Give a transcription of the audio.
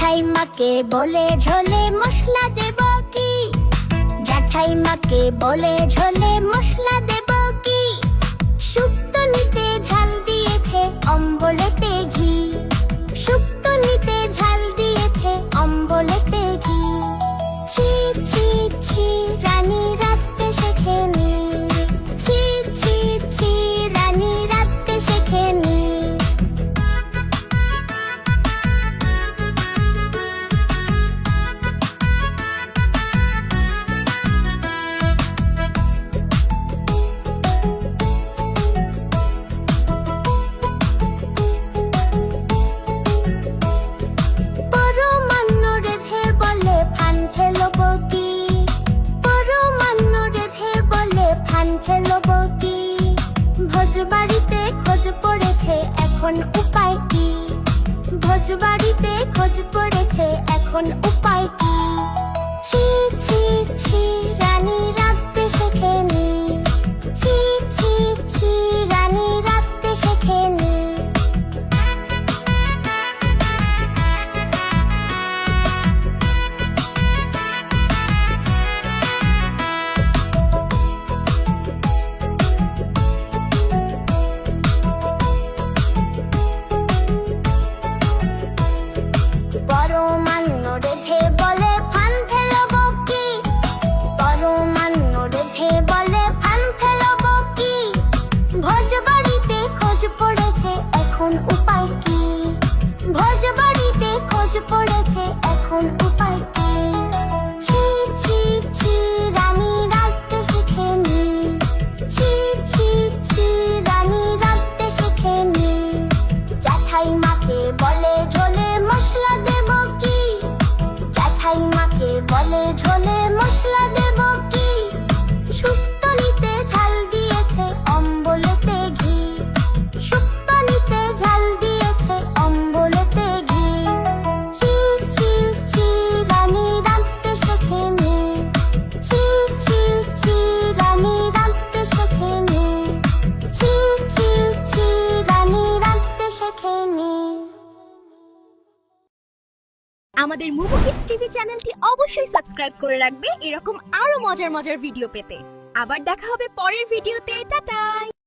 জ্যাঠাই মাকে বলে ঝোলে মশলা দেব কি? জ্যাঠাই মাকে বলে ঝোলে মশলা দেব কি? শুক্তো নিতে ঝাল দিয়েছে অম্বলেতে ঘি। শুক্তো নিতে ঝাল দিয়েছে অম্বলেতে ঘি। ছি ছি ছি রানী রাঁধতে শেখেনি। ছি ছি ছি রানী রাঁধতে শেখেনি। ভোজবাড়িতে খোঁজ পড়েছে এখন উপায় কি? ভোজবাড়িতে খোঁজ পড়েছে এখন উপায় কি? ছি ছি ছি রানী রাঁধতে শেখেনি। ছি ছি ছি রানী রাঁধতে শেখেনি। ভোজবাড়িতে খোঁজ পড়েছে এখন উপায় কি? ছি ছি ছি রানী রাঁধতে শেখেনি। ছি ছি ছি রানী রাঁধতে শেখেনি। জ্যাঠাই মাকে বলে ঝোলে মশলা দেব কি? জ্যাঠাই মাকে বলে ঝোলে মশলা দেব কি? শুক্তো নিতে ঝাল দিয়েছে অম্বলেতে ঘি। শুক্তো নিতে ঝাল দিয়েছে অম্বলেতে ঘি। ছি ছি ছি রানী রাঁধতে শেখেনি। ছি ছি ছি রানী রাঁধতে শেখেনি। ছি ছি ছি রানী রাঁধতে শেখেনি। আমাদের মুভি কিডস টিভি চ্যানেলটি অবশ্যই সাবস্ক্রাইব করে রাখবে এরকম আরো মজার মজার ভিডিও পেতে। আবার দেখা হবে পরের ভিডিওতে। টাটা।